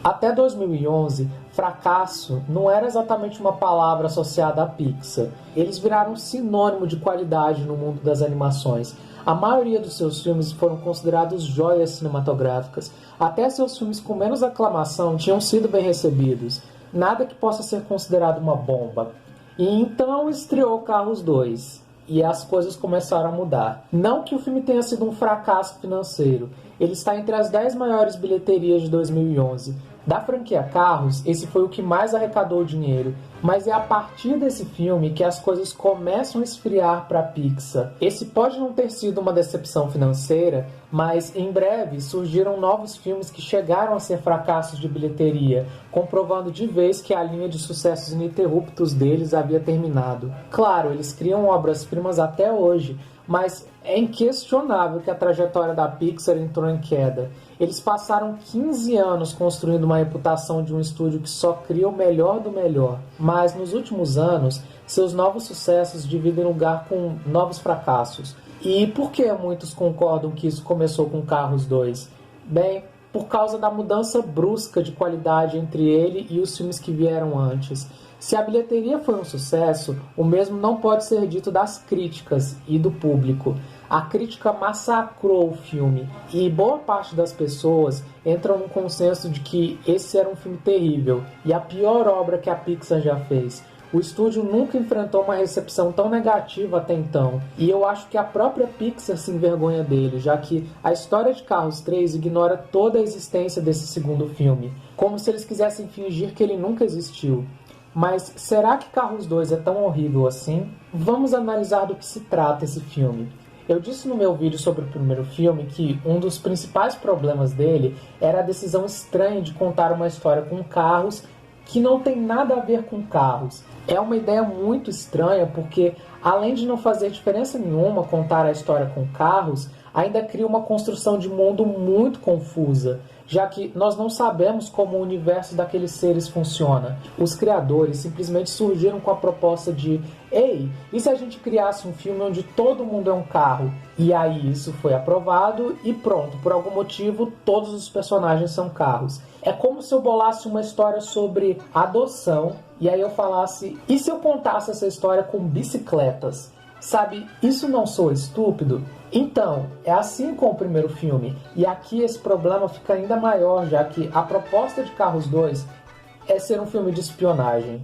Até 2011, fracasso não era exatamente uma palavra associada à Pixar. Eles viraram um sinônimo de qualidade no mundo das animações. A maioria dos seus filmes foram considerados joias cinematográficas. Até seus filmes com menos aclamação tinham sido bem recebidos. Nada que possa ser considerado uma bomba. E então estreou Carros 2. E as coisas começaram a mudar. Não que o filme tenha sido um fracasso financeiro. Ele está entre as 10 maiores bilheterias de 2011. Da franquia Carros, esse foi o que mais arrecadou dinheiro. Mas é a partir desse filme que as coisas começam a esfriar para a Pixar. Esse pode não ter sido uma decepção financeira, mas em breve surgiram novos filmes que chegaram a ser fracassos de bilheteria, comprovando de vez que a linha de sucessos ininterruptos deles havia terminado. Claro, eles criam obras-primas até hoje, mas é inquestionável que a trajetória da Pixar entrou em queda. Eles passaram 15 anos construindo uma reputação de um estúdio que só cria o melhor do melhor, mas nos últimos anos, seus novos sucessos dividem lugar com novos fracassos. E por que muitos concordam que isso começou com Carros 2? Bem, por causa da mudança brusca de qualidade entre ele e os filmes que vieram antes. Se a bilheteria foi um sucesso, o mesmo não pode ser dito das críticas e do público. A crítica massacrou o filme e boa parte das pessoas entram no consenso de que esse era um filme terrível e a pior obra que a Pixar já fez. O estúdio nunca enfrentou uma recepção tão negativa até então, e eu acho que a própria Pixar se envergonha dele, já que a história de Carros 3 ignora toda a existência desse segundo filme, como se eles quisessem fingir que ele nunca existiu. Mas será que Carros 2 é tão horrível assim? Vamos analisar do que se trata esse filme. Eu disse no meu vídeo sobre o primeiro filme que um dos principais problemas dele era a decisão estranha de contar uma história com carros que não tem nada a ver com carros. É uma ideia muito estranha porque, além de não fazer diferença nenhuma contar a história com carros, ainda cria uma construção de mundo muito confusa, já que nós não sabemos como o universo daqueles seres funciona. Os criadores simplesmente surgiram com a proposta de ei, e se a gente criasse um filme onde todo mundo é um carro? E aí isso foi aprovado e pronto, por algum motivo todos os personagens são carros. É como se eu bolasse uma história sobre adoção e aí eu falasse, e se eu contasse essa história com bicicletas? Sabe, isso não soa estúpido? Então, é assim com o primeiro filme, e aqui esse problema fica ainda maior, já que a proposta de Carros 2 é ser um filme de espionagem.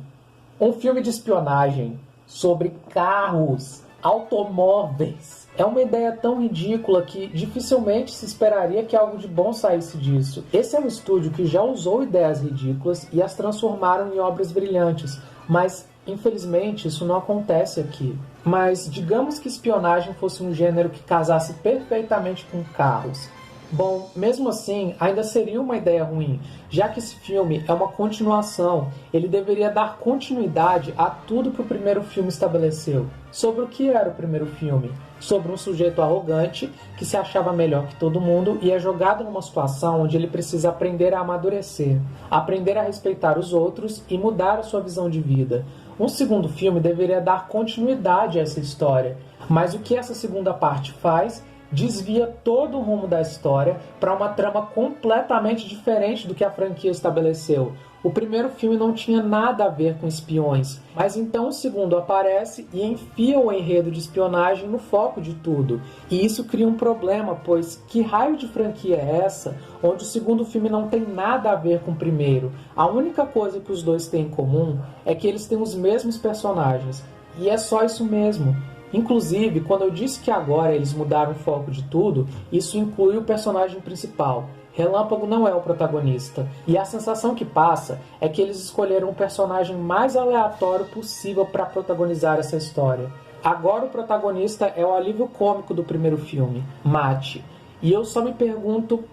Um filme de espionagem sobre carros, automóveis. É uma ideia tão ridícula que dificilmente se esperaria que algo de bom saísse disso. Esse é um estúdio que já usou ideias ridículas e as transformaram em obras brilhantes, mas infelizmente isso não acontece aqui. Mas digamos que espionagem fosse um gênero que casasse perfeitamente com carros. Bom, mesmo assim, ainda seria uma ideia ruim, já que esse filme é uma continuação. Ele deveria dar continuidade a tudo que o primeiro filme estabeleceu. Sobre o que era o primeiro filme? Sobre um sujeito arrogante que se achava melhor que todo mundo e é jogado numa situação onde ele precisa aprender a amadurecer, aprender a respeitar os outros e mudar a sua visão de vida. Um segundo filme deveria dar continuidade a essa história, mas o que essa segunda parte faz? Desvia todo o rumo da história para uma trama completamente diferente do que a franquia estabeleceu. O primeiro filme não tinha nada a ver com espiões, mas então o segundo aparece e enfia o enredo de espionagem no foco de tudo. E isso cria um problema, pois que raio de franquia é essa, onde o segundo filme não tem nada a ver com o primeiro? A única coisa que os dois têm em comum é que eles têm os mesmos personagens. E é só isso mesmo. Inclusive, quando eu disse que agora eles mudaram o foco de tudo, isso inclui o personagem principal. Relâmpago não é o protagonista, e a sensação que passa é que eles escolheram o personagem mais aleatório possível para protagonizar essa história. Agora o protagonista é o alívio cômico do primeiro filme, Matt, e eu só me pergunto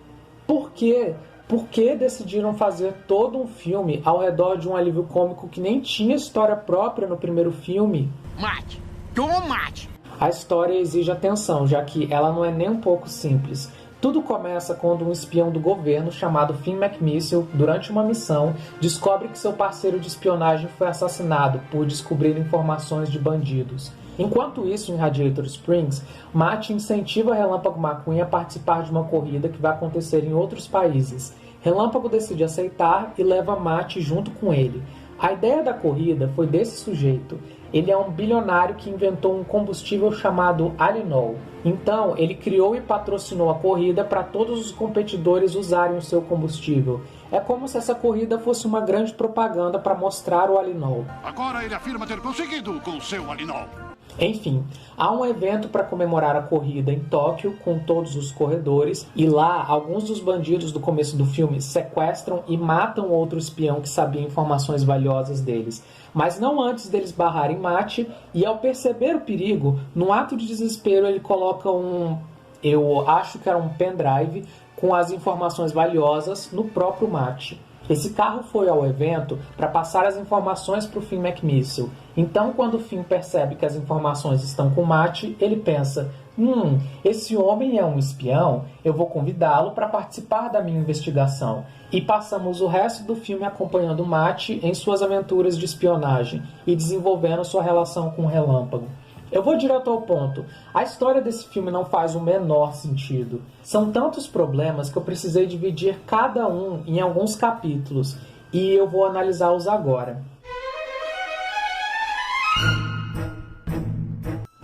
por quê? Por que decidiram fazer todo um filme ao redor de um alívio cômico que nem tinha história própria no primeiro filme? Matt! Tomate! A história exige atenção, já que ela não é nem um pouco simples. Tudo começa quando um espião do governo chamado Finn McMissile, durante uma missão, descobre que seu parceiro de espionagem foi assassinado por descobrir informações de bandidos. Enquanto isso, em Radiator Springs, Matt incentiva Relâmpago McQueen a participar de uma corrida que vai acontecer em outros países. Relâmpago decide aceitar e leva Matt junto com ele. A ideia da corrida foi desse sujeito. Ele é um bilionário que inventou um combustível chamado Alinol. Então, ele criou e patrocinou a corrida para todos os competidores usarem o seu combustível. É como se essa corrida fosse uma grande propaganda para mostrar o Alinol. Agora ele afirma ter conseguido com o seu Alinol. Enfim, há um evento para comemorar a corrida em Tóquio com todos os corredores e lá alguns dos bandidos do começo do filme sequestram e matam outro espião que sabia informações valiosas deles. Mas não antes deles barrarem Matt, e ao perceber o perigo, num ato de desespero ele coloca eu acho que era um pendrive com as informações valiosas no próprio Matt. Esse carro foi ao evento para passar as informações para o Finn McMissile. Então, quando o Finn percebe que as informações estão com Matt, ele pensa: esse homem é um espião, eu vou convidá-lo para participar da minha investigação. E passamos o resto do filme acompanhando Matt em suas aventuras de espionagem e desenvolvendo sua relação com o Relâmpago. Eu vou direto ao ponto. A história desse filme não faz o menor sentido. São tantos problemas que eu precisei dividir cada um em alguns capítulos, e eu vou analisá-los agora.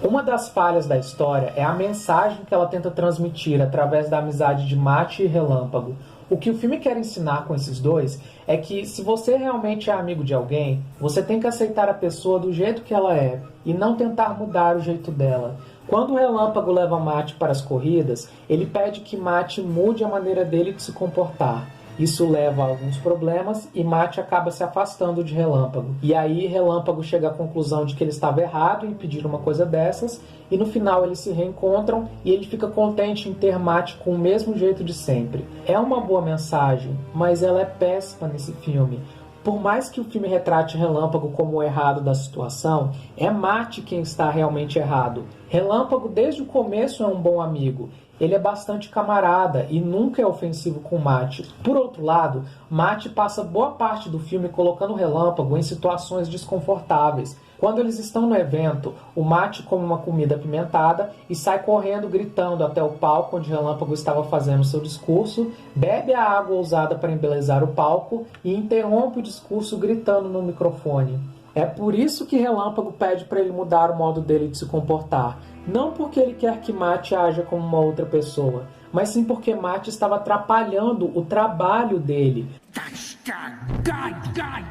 Uma das falhas da história é a mensagem que ela tenta transmitir através da amizade de Matt e Relâmpago. O que o filme quer ensinar com esses dois é que se você realmente é amigo de alguém, você tem que aceitar a pessoa do jeito que ela é e não tentar mudar o jeito dela. Quando o Relâmpago leva Matt para as corridas, ele pede que Matt mude a maneira dele de se comportar. Isso leva a alguns problemas e Matt acaba se afastando de Relâmpago. E aí Relâmpago chega à conclusão de que ele estava errado em pedir uma coisa dessas, e no final eles se reencontram e ele fica contente em ter Matt com o mesmo jeito de sempre. É uma boa mensagem, mas ela é péssima nesse filme. Por mais que o filme retrate Relâmpago como o errado da situação, é Matt quem está realmente errado. Relâmpago desde o começo é um bom amigo. Ele é bastante camarada e nunca é ofensivo com Matt. Por outro lado, Matt passa boa parte do filme colocando o Relâmpago em situações desconfortáveis. Quando eles estão no evento, o Matt come uma comida apimentada e sai correndo gritando até o palco onde Relâmpago estava fazendo seu discurso, bebe a água usada para embelezar o palco e interrompe o discurso gritando no microfone. É por isso que Relâmpago pede para ele mudar o modo dele de se comportar. Não porque ele quer que Matt haja como uma outra pessoa, mas sim porque Matt estava atrapalhando o trabalho dele.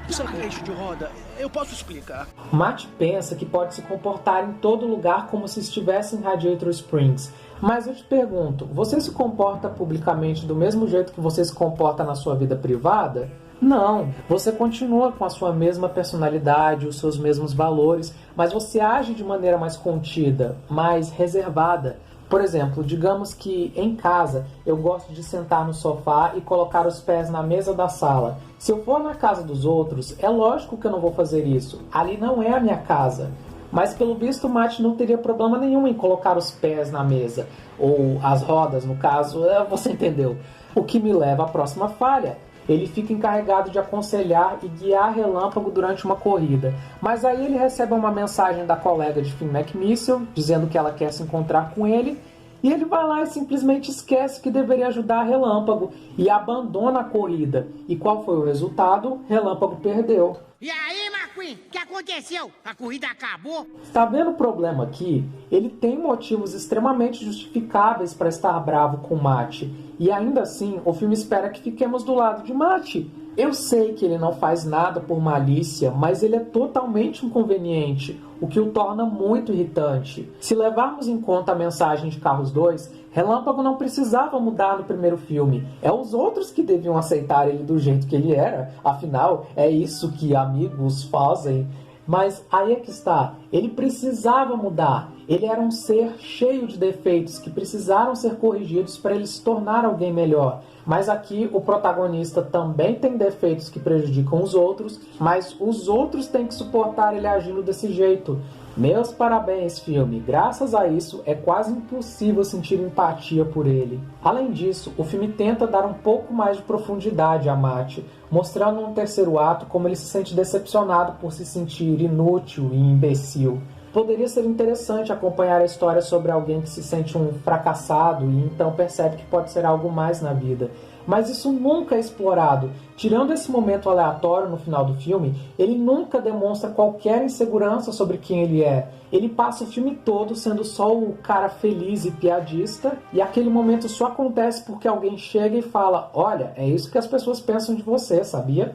Sabe eixo de roda? Eu posso explicar. Matt pensa que pode se comportar em todo lugar como se estivesse em Radiator Springs. Mas eu te pergunto, você se comporta publicamente do mesmo jeito que você se comporta na sua vida privada? Não, você continua com a sua mesma personalidade, os seus mesmos valores, mas você age de maneira mais contida, mais reservada. Por exemplo, digamos que em casa eu gosto de sentar no sofá e colocar os pés na mesa da sala. Se eu for na casa dos outros, é lógico que eu não vou fazer isso. Ali não é a minha casa. Mas pelo visto o Matt não teria problema nenhum em colocar os pés na mesa, ou as rodas no caso, você entendeu. O que me leva à próxima falha. Ele fica encarregado de aconselhar e guiar Relâmpago durante uma corrida. Mas aí ele recebe uma mensagem da colega de Finn McMissile, dizendo que ela quer se encontrar com ele, e ele vai lá e simplesmente esquece que deveria ajudar Relâmpago e abandona a corrida. E qual foi o resultado? Relâmpago perdeu. E aí, McQueen? O que aconteceu? A corrida acabou? Tá vendo o problema aqui? Ele tem motivos extremamente justificáveis para estar bravo com Matt. E ainda assim, o filme espera que fiquemos do lado de Matt. Eu sei que ele não faz nada por malícia, mas ele é totalmente inconveniente, o que o torna muito irritante. Se levarmos em conta a mensagem de Carros 2, Relâmpago não precisava mudar no primeiro filme. É os outros que deviam aceitar ele do jeito que ele era. Afinal, é isso que amigos fazem. Mas aí é que está. Ele precisava mudar. Ele era um ser cheio de defeitos que precisaram ser corrigidos para ele se tornar alguém melhor. Mas aqui o protagonista também tem defeitos que prejudicam os outros, mas os outros têm que suportar ele agindo desse jeito. Meus parabéns, filme. Graças a isso, é quase impossível sentir empatia por ele. Além disso, o filme tenta dar um pouco mais de profundidade a Matt, mostrando no terceiro ato como ele se sente decepcionado por se sentir inútil e imbecil. Poderia ser interessante acompanhar a história sobre alguém que se sente um fracassado e então percebe que pode ser algo mais na vida. Mas isso nunca é explorado. Tirando esse momento aleatório no final do filme, ele nunca demonstra qualquer insegurança sobre quem ele é. Ele passa o filme todo sendo só o cara feliz e piadista, e aquele momento só acontece porque alguém chega e fala: olha, é isso que as pessoas pensam de você, sabia?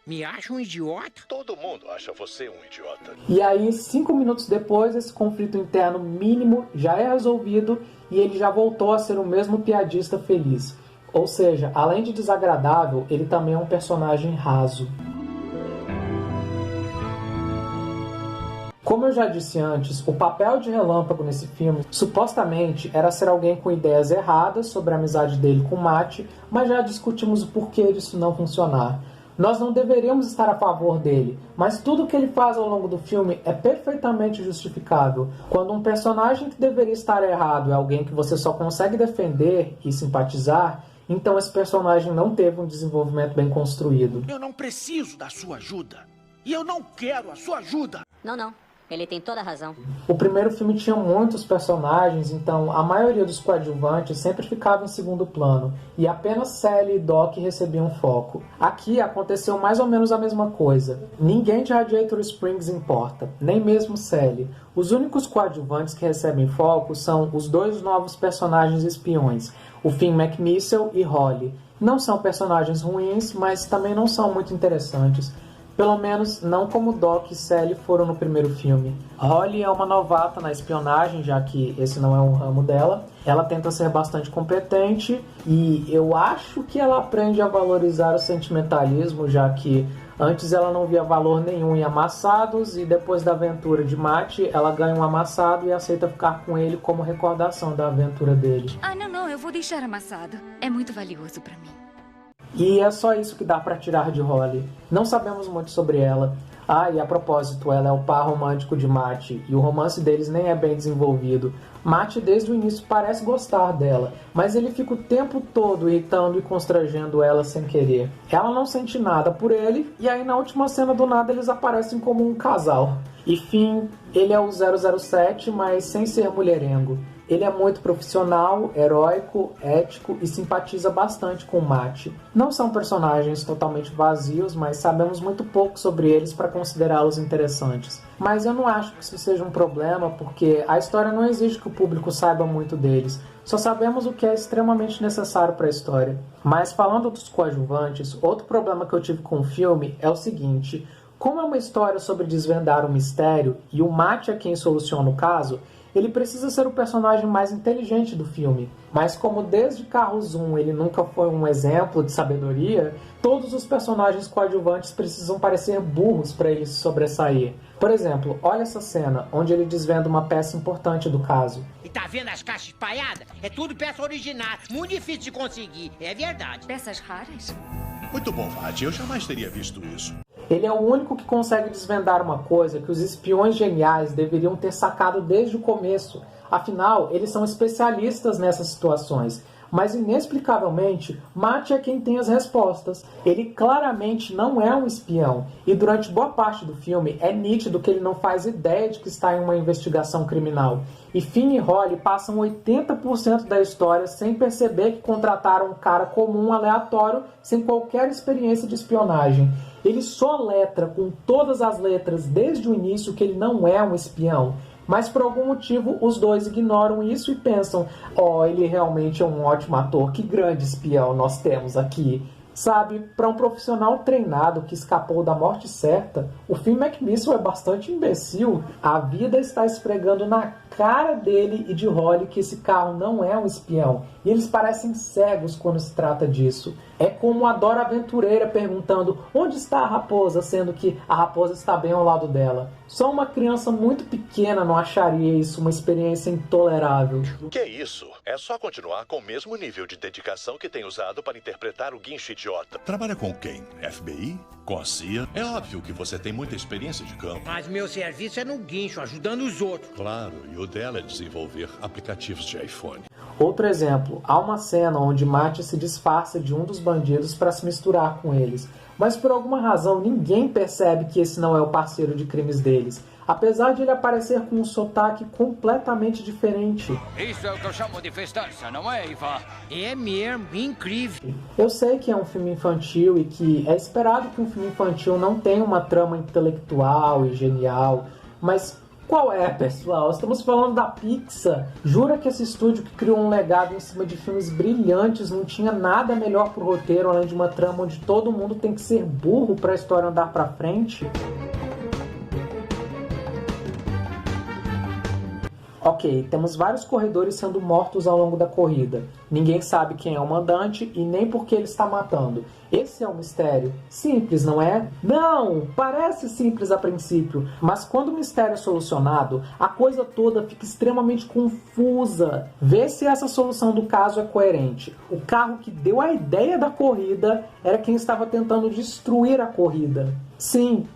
Me acha um idiota? Todo mundo acha você um idiota. E aí, 5 minutos depois, esse conflito interno mínimo já é resolvido e ele já voltou a ser o mesmo piadista feliz. Ou seja, além de desagradável, ele também é um personagem raso. Como eu já disse antes, o papel de Relâmpago nesse filme supostamente era ser alguém com ideias erradas sobre a amizade dele com Matt, mas já discutimos o porquê disso não funcionar. Nós não deveríamos estar a favor dele, mas tudo que ele faz ao longo do filme é perfeitamente justificável. Quando um personagem que deveria estar errado é alguém que você só consegue defender e simpatizar, então esse personagem não teve um desenvolvimento bem construído. Eu não preciso da sua ajuda. E eu não quero a sua ajuda. Não. Ele tem toda a razão. O primeiro filme tinha muitos personagens, então a maioria dos coadjuvantes sempre ficava em segundo plano, e apenas Sally e Doc recebiam foco. Aqui aconteceu mais ou menos a mesma coisa. Ninguém de Radiator Springs importa, nem mesmo Sally. Os únicos coadjuvantes que recebem foco são os dois novos personagens espiões, o Finn McMissile e Holly. Não são personagens ruins, mas também não são muito interessantes. Pelo menos não como Doc e Sally foram no primeiro filme. Holly é uma novata na espionagem, já que esse não é um ramo dela. Ela tenta ser bastante competente e eu acho que ela aprende a valorizar o sentimentalismo, já que antes ela não via valor nenhum em amassados e depois da aventura de Matt, ela ganha um amassado e aceita ficar com ele como recordação da aventura dele. Não, eu vou deixar amassado. É muito valioso pra mim. E é só isso que dá pra tirar de Holly. Não sabemos muito sobre ela. E a propósito, ela é o par romântico de Matt, e o romance deles nem é bem desenvolvido. Matt, desde o início, parece gostar dela, mas ele fica o tempo todo irritando e constrangendo ela sem querer. Ela não sente nada por ele, e aí na última cena do nada eles aparecem como um casal. E Finn, ele é o 007, mas sem ser mulherengo. Ele é muito profissional, heróico, ético e simpatiza bastante com Matt. Não são personagens totalmente vazios, mas sabemos muito pouco sobre eles para considerá-los interessantes. Mas eu não acho que isso seja um problema, porque a história não exige que o público saiba muito deles. Só sabemos o que é extremamente necessário para a história. Mas falando dos coadjuvantes, outro problema que eu tive com o filme é o seguinte: como é uma história sobre desvendar um mistério e o Matt é quem soluciona o caso, ele precisa ser o personagem mais inteligente do filme. Mas como desde Carros 1 ele nunca foi um exemplo de sabedoria, todos os personagens coadjuvantes precisam parecer burros para ele se sobressair. Por exemplo, olha essa cena, onde ele desvenda uma peça importante do caso. E tá vendo as caixas espalhadas? É tudo peça original, muito difícil de conseguir, é verdade. Peças raras? Muito bom, Matt. Eu jamais teria visto isso. Ele é o único que consegue desvendar uma coisa que os espiões geniais deveriam ter sacado desde o começo. Afinal, eles são especialistas nessas situações. Mas, inexplicavelmente, Matt é quem tem as respostas. Ele claramente não é um espião. E durante boa parte do filme é nítido que ele não faz ideia de que está em uma investigação criminal. E Finn e Holly passam 80% da história sem perceber que contrataram um cara comum aleatório sem qualquer experiência de espionagem. Ele soletra com todas as letras desde o início que ele não é um espião. Mas por algum motivo os dois ignoram isso e pensam: ele realmente é um ótimo ator, que grande espião nós temos aqui. Sabe, para um profissional treinado que escapou da morte certa, o Finn McMissile é bastante imbecil. A vida está esfregando na cara dele e de Holly que esse carro não é um espião. E eles parecem cegos quando se trata disso. É como a Dora Aventureira perguntando onde está a raposa, sendo que a raposa está bem ao lado dela. Só uma criança muito pequena não acharia isso uma experiência intolerável. O que é isso? É só continuar com o mesmo nível de dedicação que tem usado para interpretar o guincho idiota. Trabalha com quem? FBI? Com a CIA? É óbvio que você tem muita experiência de campo. Mas meu serviço é no guincho, ajudando os outros. Claro, e o dela é desenvolver aplicativos de iPhone. Outro exemplo, há uma cena onde Matt se disfarça de um dos bandidos para se misturar com eles. Mas por alguma razão ninguém percebe que esse não é o parceiro de crimes deles. apesar de ele aparecer com um sotaque completamente diferente. Isso é o que eu chamo de festança, não é, Ivan? É mesmo, incrível. Eu sei que é um filme infantil e que é esperado que um filme infantil não tenha uma trama intelectual e genial, mas qual é, pessoal? Estamos falando da Pixar. Jura que esse estúdio que criou um legado em cima de filmes brilhantes não tinha nada melhor pro roteiro além de uma trama onde todo mundo tem que ser burro pra história andar pra frente? Ok, temos vários corredores sendo mortos ao longo da corrida. Ninguém sabe quem é o mandante e nem por que ele está matando. Esse é um mistério. Simples, não é? Não! Parece simples a princípio, mas quando o mistério é solucionado, a coisa toda fica extremamente confusa. Vê se essa solução do caso é coerente. O carro que deu a ideia da corrida era quem estava tentando destruir a corrida. Sim,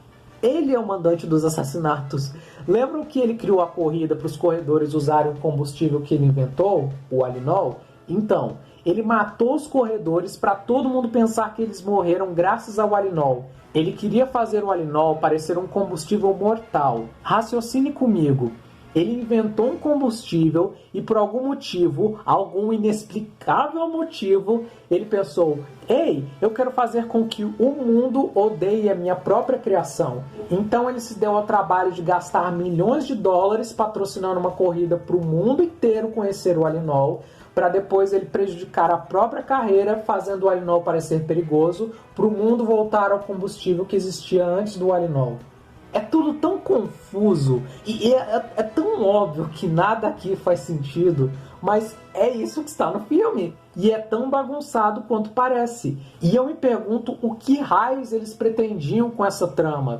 ele é o mandante dos assassinatos. Lembram que ele criou a corrida para os corredores usarem o combustível que ele inventou, o Alinol? Então, ele matou os corredores para todo mundo pensar que eles morreram graças ao Alinol. Ele queria fazer o Alinol parecer um combustível mortal. Raciocine comigo. Ele inventou um combustível e por algum motivo, algum inexplicável motivo, ele pensou: ei, eu quero fazer com que o mundo odeie a minha própria criação. Então ele se deu ao trabalho de gastar milhões de dólares patrocinando uma corrida para o mundo inteiro conhecer o Alinol, para depois ele prejudicar a própria carreira fazendo o Alinol parecer perigoso, para o mundo voltar ao combustível que existia antes do Alinol. É tudo tão confuso e é tão óbvio que nada aqui faz sentido, mas é isso que está no filme. E é tão bagunçado quanto parece. E eu me pergunto o que raios eles pretendiam com essa trama.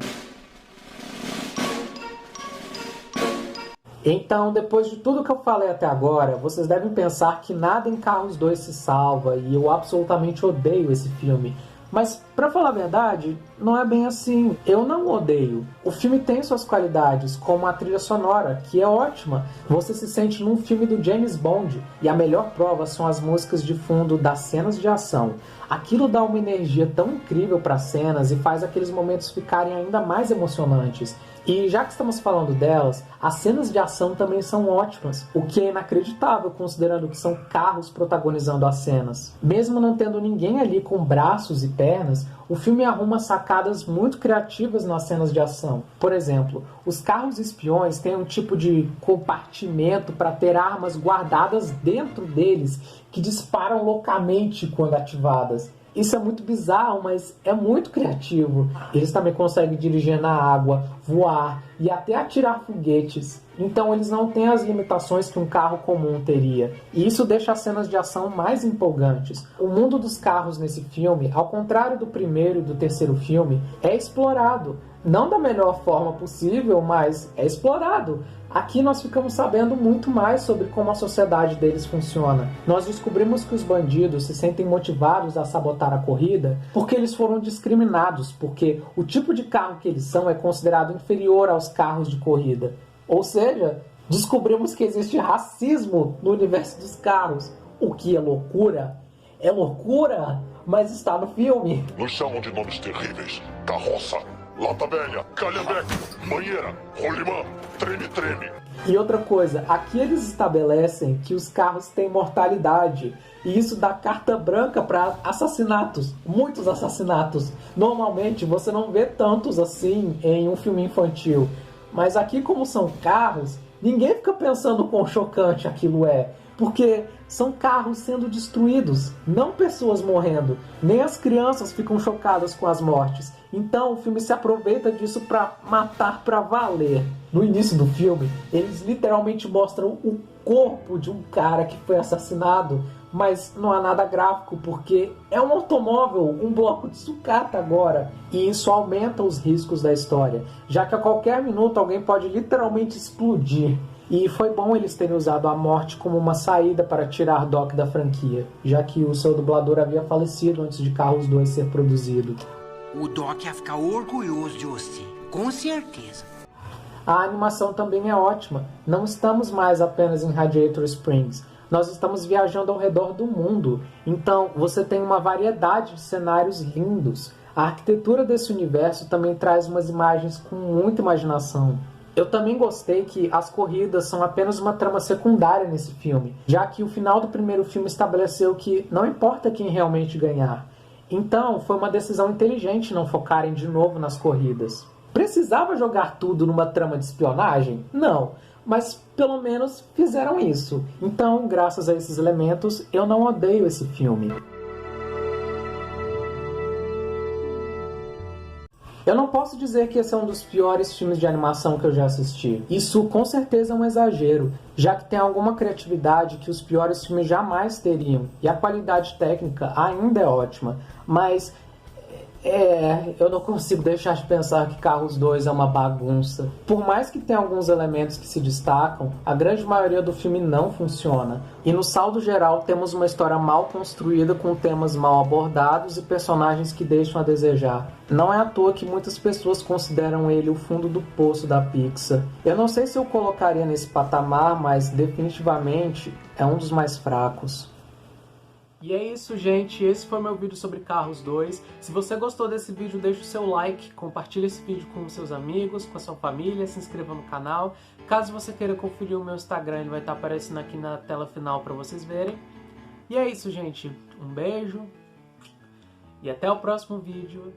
Então, depois de tudo que eu falei até agora, vocês devem pensar que nada em Carros 2 se salva e eu absolutamente odeio esse filme. Mas, pra falar a verdade, não é bem assim. Eu não odeio. O filme tem suas qualidades, como a trilha sonora, que é ótima. Você se sente num filme do James Bond. E a melhor prova são as músicas de fundo das cenas de ação. Aquilo dá uma energia tão incrível para as cenas e faz aqueles momentos ficarem ainda mais emocionantes. E já que estamos falando delas, as cenas de ação também são ótimas, o que é inacreditável considerando que são carros protagonizando as cenas. Mesmo não tendo ninguém ali com braços e pernas, o filme arruma sacadas muito criativas nas cenas de ação. Por exemplo, os carros espiões têm um tipo de compartimento para ter armas guardadas dentro deles que disparam loucamente quando ativadas. Isso é muito bizarro, mas é muito criativo. Eles também conseguem dirigir na água, voar e até atirar foguetes. Então eles não têm as limitações que um carro comum teria. E isso deixa as cenas de ação mais empolgantes. O mundo dos carros nesse filme, ao contrário do primeiro e do terceiro filme, é explorado. Não da melhor forma possível, mas é explorado. Aqui nós ficamos sabendo muito mais sobre como a sociedade deles funciona. Nós descobrimos que os bandidos se sentem motivados a sabotar a corrida porque eles foram discriminados, porque o tipo de carro que eles são é considerado inferior aos carros de corrida. Ou seja, descobrimos que existe racismo no universo dos carros. O que é loucura? É loucura, mas está no filme. Nos chamam de nomes terríveis. Carroça, lata velha, calhambeque, banheira, rolimã, treme-treme. E outra coisa, aqui eles estabelecem que os carros têm mortalidade. E isso dá carta branca para assassinatos, muitos assassinatos. Normalmente você não vê tantos assim em um filme infantil. Mas aqui, como são carros, ninguém fica pensando quão chocante aquilo é. Porque são carros sendo destruídos, não pessoas morrendo. Nem as crianças ficam chocadas com as mortes. Então o filme se aproveita disso para matar para valer. No início do filme, eles literalmente mostram o corpo de um cara que foi assassinado, mas não há nada gráfico porque é um automóvel, um bloco de sucata agora. E isso aumenta os riscos da história, já que a qualquer minuto alguém pode literalmente explodir. E foi bom eles terem usado a morte como uma saída para tirar Doc da franquia, já que o seu dublador havia falecido antes de Carros 2 ser produzido. O Doc ia ficar orgulhoso de você, com certeza. A animação também é ótima. Não estamos mais apenas em Radiator Springs. Nós estamos viajando ao redor do mundo. Então você tem uma variedade de cenários lindos. A arquitetura desse universo também traz umas imagens com muita imaginação. Eu também gostei que as corridas são apenas uma trama secundária nesse filme, já que o final do primeiro filme estabeleceu que não importa quem realmente ganhar. Então, foi uma decisão inteligente não focarem de novo nas corridas. Precisava jogar tudo numa trama de espionagem? Não, mas pelo menos fizeram isso. Então, graças a esses elementos, eu não odeio esse filme. Eu não posso dizer que esse é um dos piores filmes de animação que eu já assisti. Isso com certeza é um exagero, já que tem alguma criatividade que os piores filmes jamais teriam. E a qualidade técnica ainda é ótima. Mas, eu não consigo deixar de pensar que Carros 2 é uma bagunça. Por mais que tenha alguns elementos que se destacam, a grande maioria do filme não funciona. E no saldo geral temos uma história mal construída com temas mal abordados e personagens que deixam a desejar. Não é à toa que muitas pessoas consideram ele o fundo do poço da Pixar. Eu não sei se eu colocaria nesse patamar, mas definitivamente é um dos mais fracos. E é isso, gente. Esse foi meu vídeo sobre Carros 2. Se você gostou desse vídeo, deixa o seu like, compartilha esse vídeo com seus amigos, com a sua família, se inscreva no canal. Caso você queira conferir o meu Instagram, ele vai estar aparecendo aqui na tela final para vocês verem. E é isso, gente. Um beijo e até o próximo vídeo.